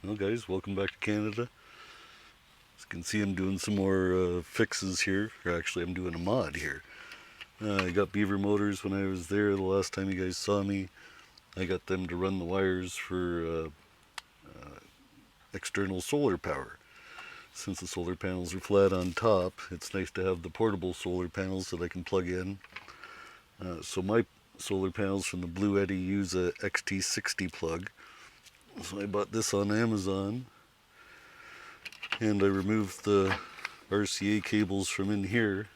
Well, guys, welcome back to Canada. As you can see, I'm doing some more fixes here. Or actually, I'm doing a mod here. I got Beaver Motors when I was there the last time you guys saw me. I got them to run the wires for external solar power. Since the solar panels are flat on top, it's nice to have the portable solar panels that I can plug in. So my solar panels from the Blue Eddy use a XT60 plug. So I bought this on Amazon, and I removed the RCA cables from in here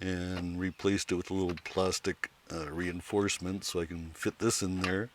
and replaced it with a little plastic reinforcement so I can fit this in there.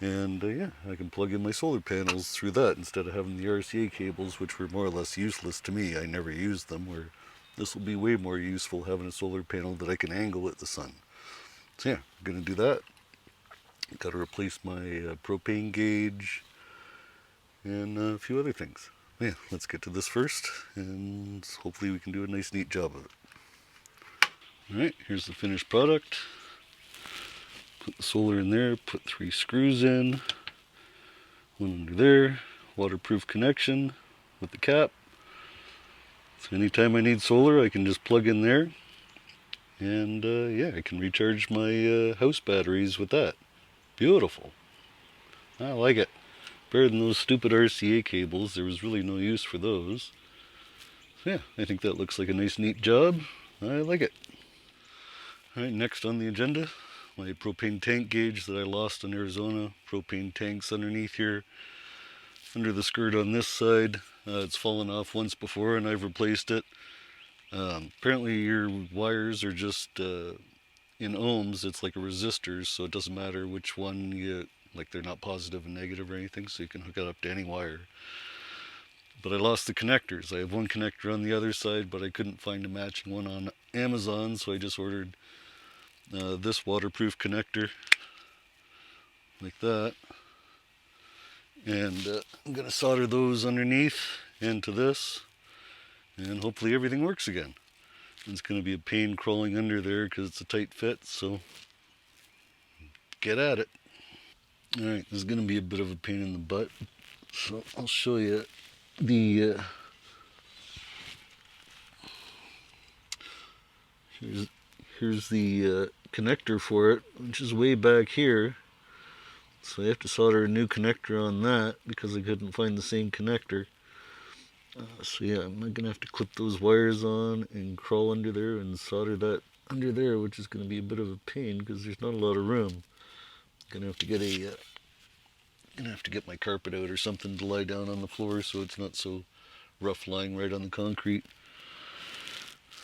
And yeah, I can plug in my solar panels through that instead of having the RCA cables, which were more or less useless to me. I never used them, where this will be way more useful having a solar panel that I can angle at the sun. So yeah, I'm going to do that. Got to replace my propane gauge and a few other things. Yeah, let's get to this first, and hopefully we can do a nice neat job of it. Alright, here's the finished product. Put the solar in there, put 3 screws in, one under there, waterproof connection with the cap. So anytime I need solar, I can just plug in there, and yeah, I can recharge my house batteries with that. Beautiful. I like it. Better than those stupid RCA cables. There was really no use for those. So yeah, I think that looks like a nice neat job. I like it. Alright, next on the agenda, my propane tank gauge that I lost in Arizona. Propane tanks underneath here, under the skirt on this side. It's fallen off once before and I've replaced it. Apparently your wires are just in ohms. It's like a resistor, so it doesn't matter which one you, like they're not positive and negative or anything, so you can hook it up to any wire. But I lost the connectors. I have one connector on the other side, but I couldn't find a matching one on Amazon, so I just ordered this waterproof connector like that. And I'm going to solder those underneath into this, and hopefully everything works again. It's going to be a pain crawling under there because it's a tight fit, so get at it. Alright, this is going to be a bit of a pain in the butt, so I'll show you the here's the connector for it, which is way back here. So I have to solder a new connector on that because I couldn't find the same connector. So yeah, I'm going to have to clip those wires on and crawl under there and solder that under there, which is going to be a bit of a pain because there's not a lot of room. Gonna have to get gonna have to get my carpet out or something to lie down on the floor so it's not so rough lying right on the concrete.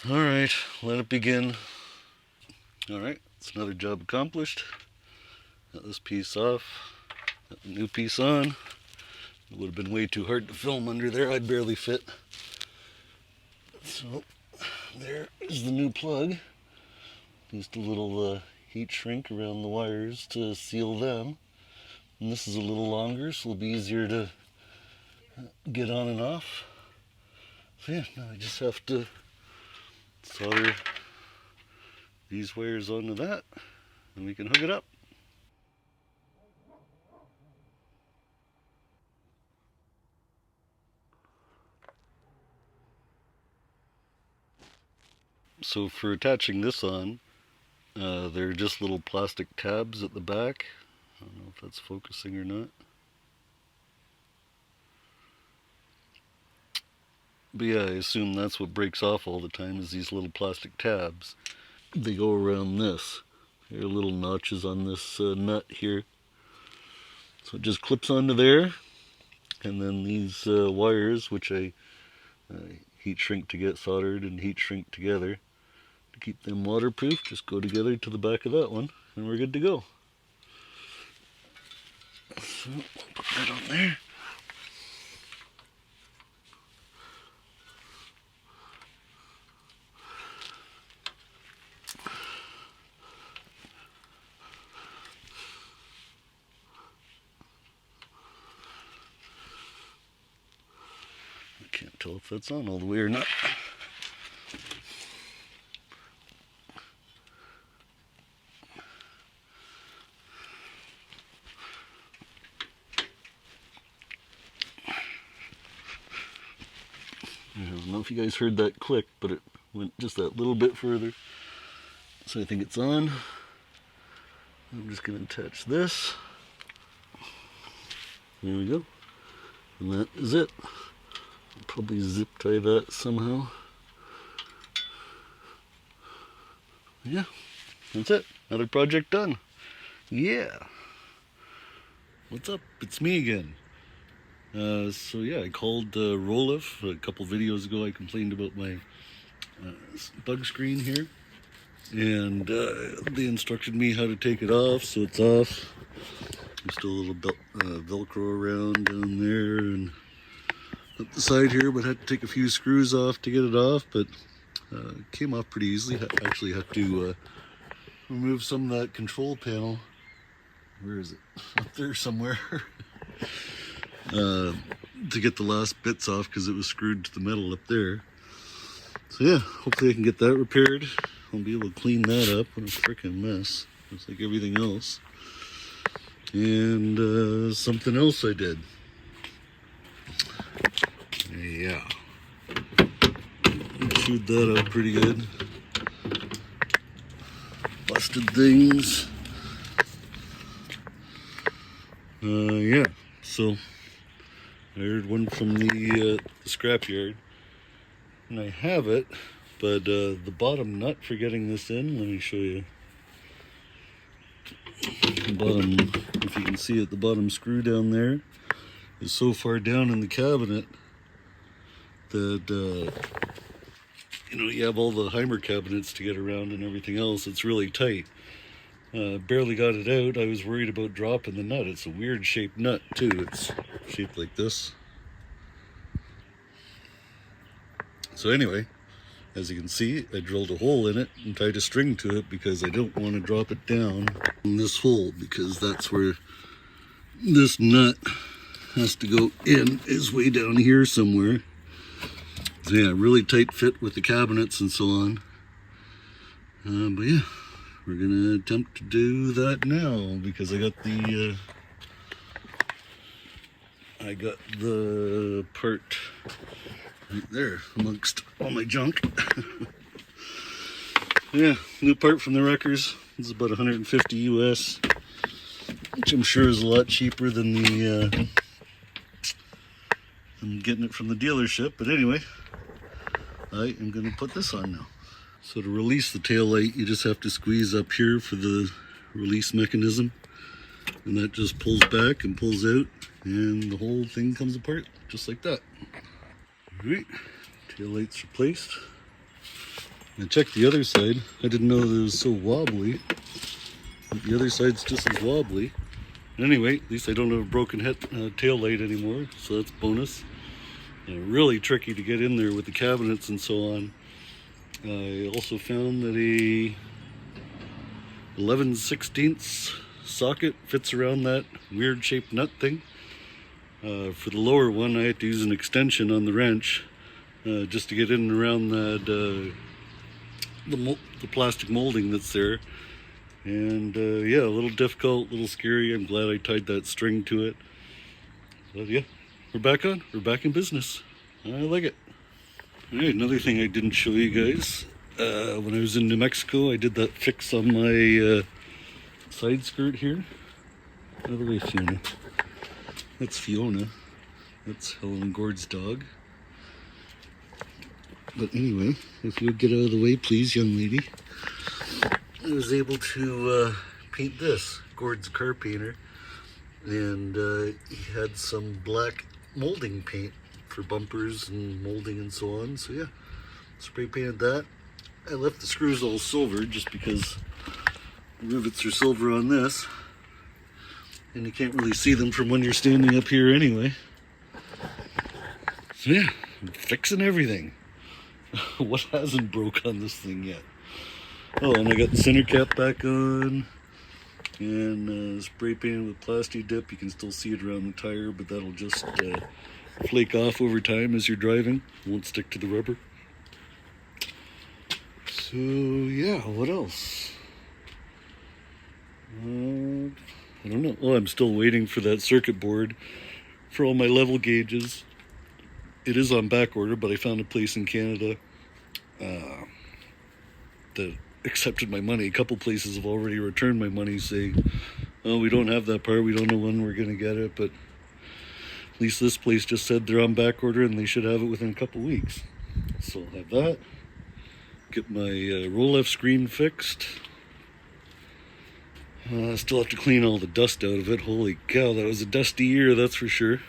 All right, let it begin. All right, it's another job accomplished. Got this piece off. Got the new piece on. It would have been way too hard to film under there. I'd barely fit. So there is the new plug. Just a little heat shrink around the wires to seal them. And this is a little longer, so it'll be easier to get on and off. So yeah, now I just have to solder these wires onto that, and we can hook it up. So for attaching this on, they're just little plastic tabs at the back. I don't know if that's focusing or not. But yeah, I assume that's what breaks off all the time is these little plastic tabs. They go around this. There are little notches on this nut here. So it just clips onto there. And then these wires, which I heat shrink to get soldered and heat shrink together to keep them waterproof, just go together to the back of that one, and we're good to go. So I'll put that on there. I can't tell if that's on all the way or not. I don't know if you guys heard that click, but it went just that little bit further. So I think it's on. I'm just going to attach this. There we go. And that is it. I'll probably zip tie that somehow. Yeah, that's it. Another project done. Yeah. What's up? It's me again. So yeah, I called Roloff a couple videos ago. I complained about my bug screen here, and they instructed me how to take it off, so it's off. There's still a little Velcro around down there and up the side here, but had to take a few screws off to get it off, but it came off pretty easily. Actually had to remove some of that control panel. Where is it? Up there somewhere. To get the last bits off because it was screwed to the metal up there. So yeah, hopefully I can get that repaired. I'll be able to clean that up. What a freaking mess. Just like everything else. And something else I did. Yeah. Chewed that up pretty good. Busted things. Yeah, so I heard one from the scrapyard, and I have it, but the bottom nut for getting this in, let me show you. The bottom, if you can see it, the bottom screw down there is so far down in the cabinet that, you know, you have all the Heimer cabinets to get around and everything else. It's really tight. Barely got it out. I was worried about dropping the nut. It's a weird shaped nut too. It's shaped like this. So anyway, as you can see, I drilled a hole in it and tied a string to it because I don't want to drop it down in this hole, because that's where this nut has to go in, is way down here somewhere. So yeah, really tight fit with the cabinets and so on. But yeah, we're gonna attempt to do that now because I got the part right there amongst all my junk. Yeah, new part from the wreckers. This is about 150 US, which I'm sure is a lot cheaper than the than getting it from the dealership. But anyway, I am gonna put this on now. So to release the tail light, you just have to squeeze up here for the release mechanism, and that just pulls back and pulls out, and the whole thing comes apart just like that. Alright, tail light's replaced. I checked the other side. I didn't know that it was so wobbly, but the other side's just as wobbly. Anyway, at least I don't have a broken tail light anymore, so that's bonus. Really tricky to get in there with the cabinets and so on. I also found that a 11/16 socket fits around that weird shaped nut thing. For the lower one, I had to use an extension on the wrench just to get in and around that the plastic molding that's there. And yeah, a little difficult, a little scary. I'm glad I tied that string to it. But yeah, we're back in business. I like it. Alright, another thing I didn't show you guys, when I was in New Mexico, I did that fix on my side skirt here. Out of the way, Fiona. That's Fiona. That's Helen Gord's dog. But anyway, if you would get out of the way, please, young lady. I was able to paint this. Gord's a car painter, and he had some black molding paint for bumpers and molding and so on. So yeah, spray painted that. I left the screws all silver just because the rivets are silver on this, and you can't really see them from when you're standing up here anyway. So yeah, I'm fixing everything. What hasn't broke on this thing yet? Oh, and I got the center cap back on, and spray painted with Plasti Dip. You can still see it around the tire, but that'll just flake off over time as you're driving. It won't stick to the rubber. So yeah, what else? I don't know. Oh, I'm still waiting for that circuit board for all my level gauges. it is on back order, but I found a place in Canada that accepted my money. A couple places have already returned my money saying, oh, we don't have that part, we don't know when we're going to get it, but at least this place just said they're on back order and they should have it within a couple weeks. So I'll have that. Get my roll-off screen fixed. Still have to clean all the dust out of it. Holy cow, that was a dusty year, that's for sure.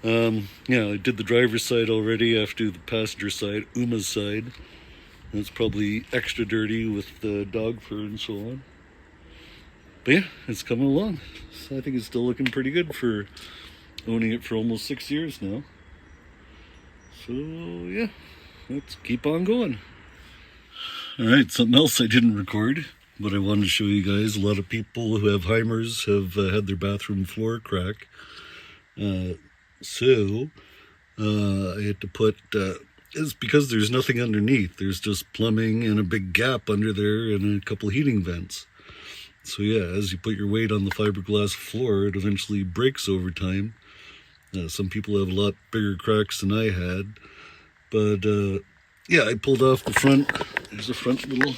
Yeah, I did the driver's side already. I have to do the passenger side, Uma's side. It's probably extra dirty with the dog fur and so on. But yeah, it's coming along. So I think it's still looking pretty good for owning it for almost 6 years now. So yeah, let's keep on going. Alright, something else I didn't record, but I wanted to show you guys. A lot of people who have Heimers have had their bathroom floor crack. So I had to put, it's because there's nothing underneath. There's just plumbing and a big gap under there and a couple heating vents. So yeah, as you put your weight on the fiberglass floor, it eventually breaks over time. Some people have a lot bigger cracks than I had. But yeah, I pulled off the front. There's a front little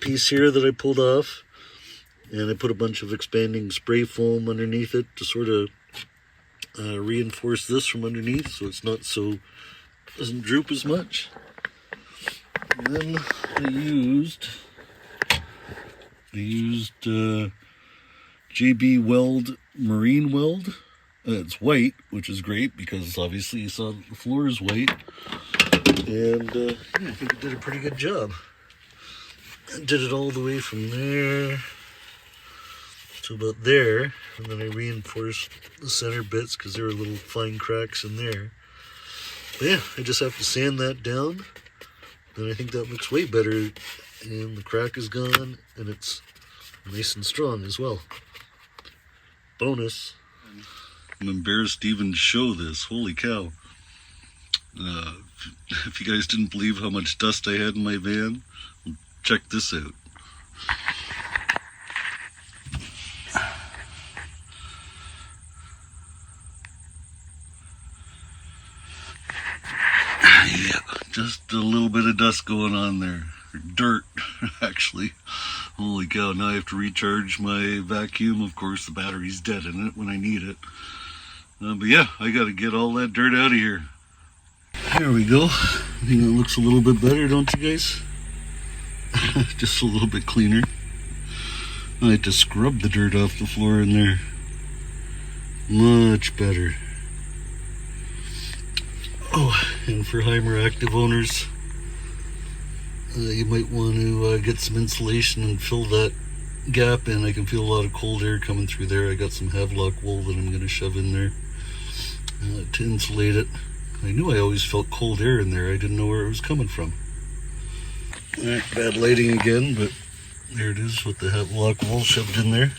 piece here that I pulled off. And I put a bunch of expanding spray foam underneath it to sort of reinforce this from underneath so it's not so, doesn't droop as much. And then I used JB Weld Marine Weld. It's white, which is great because obviously you saw the floor is white. And yeah, I think it did a pretty good job. I did it all the way from there to about there, and then I reinforced the center bits because there were little fine cracks in there. But yeah, I just have to sand that down, and I think that looks way better, and the crack is gone, and it's nice and strong as well. Bonus. I'm embarrassed to even show this. Holy cow. If you guys didn't believe how much dust I had in my van, check this out. Yeah, just a little bit of dust going on there. Dirt, actually. Holy cow, now I have to recharge my vacuum. Of course, the battery's dead in it when I need it. But yeah, I gotta get all that dirt out of here. There we go. I think it looks a little bit better, don't you guys? Just a little bit cleaner. I had to scrub the dirt off the floor in there. Much better. Oh, and for Heimer active owners, you might want to get some insulation and fill that gap in. I can feel a lot of cold air coming through there. I got some Havelock wool that I'm going to shove in there to insulate it. I knew I always felt cold air in there. I didn't know where it was coming from. Alright, bad lighting again, but there it is with the Havelock wool shoved in there.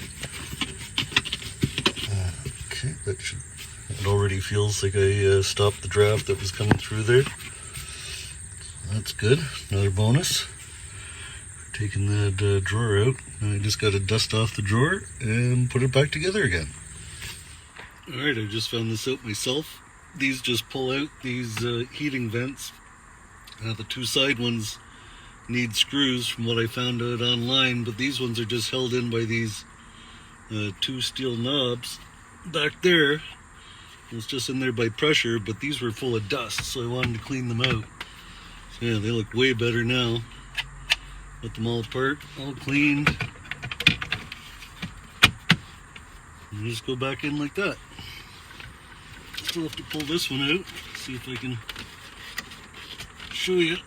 Okay, that should... It already feels like I stopped the draft that was coming through there. That's good. Another bonus. Taking that drawer out. I just got to dust off the drawer and put it back together again. Alright, I just found this out myself. These just pull out these heating vents. The two side ones need screws from what I found out online, but these ones are just held in by these two steel knobs back there. It's just in there by pressure, but these were full of dust, so I wanted to clean them out. So yeah, they look way better now. Put them all apart, all cleaned. And just go back in like that. Still have to pull this one out, see if I can show you.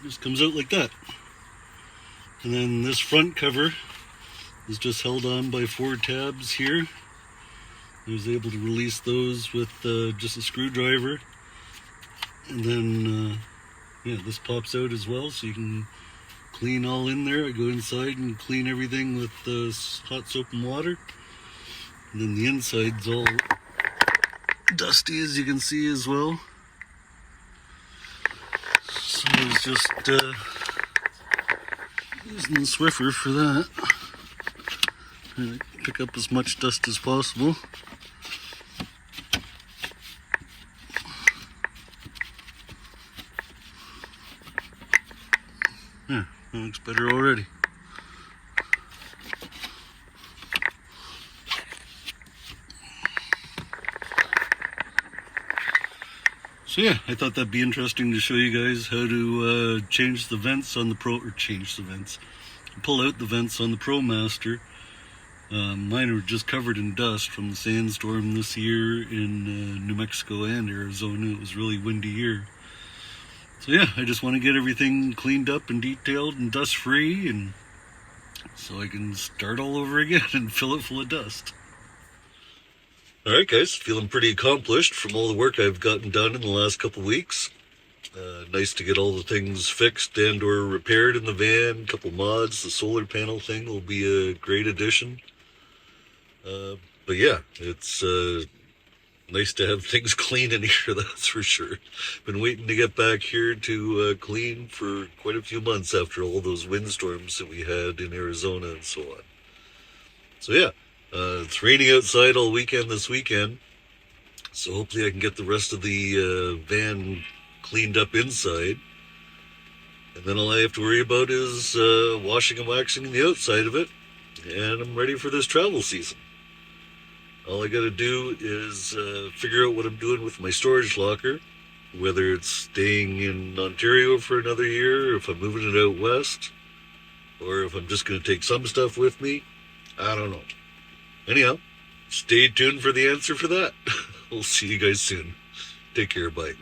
Just comes out like that. And then this front cover is just held on by 4 tabs here. I was able to release those with just a screwdriver. And then, yeah, this pops out as well, so you can clean all in there. I go inside and clean everything with hot soap and water. And then the inside's all dusty, as you can see as well. So I was just using the Swiffer for that. Trying to pick up as much dust as possible. Yeah, that looks better already. So yeah, I thought that'd be interesting to show you guys how to change the vents on the pull out the vents on the ProMaster. Mine are just covered in dust from the sandstorm this year in New Mexico and Arizona. It was a really windy year. So yeah, I just want to get everything cleaned up and detailed and dust free, and so I can start all over again and fill it full of dust. Alright guys, feeling pretty accomplished from all the work I've gotten done in the last couple weeks. Nice to get all the things fixed and or repaired in the van, a couple mods. The solar panel thing will be a great addition. But yeah, it's nice to have things clean in here, that's for sure. Been waiting to get back here to clean for quite a few months after all those windstorms that we had in Arizona and so on. So yeah. It's raining outside all weekend this weekend, so hopefully I can get the rest of the van cleaned up inside. And then all I have to worry about is washing and waxing the outside of it, and I'm ready for this travel season. All I gotta do is figure out what I'm doing with my storage locker, whether it's staying in Ontario for another year, if I'm moving it out west, or if I'm just gonna take some stuff with me. I don't know. Anyhow, stay tuned for the answer for that. We'll see you guys soon. Take care, bye.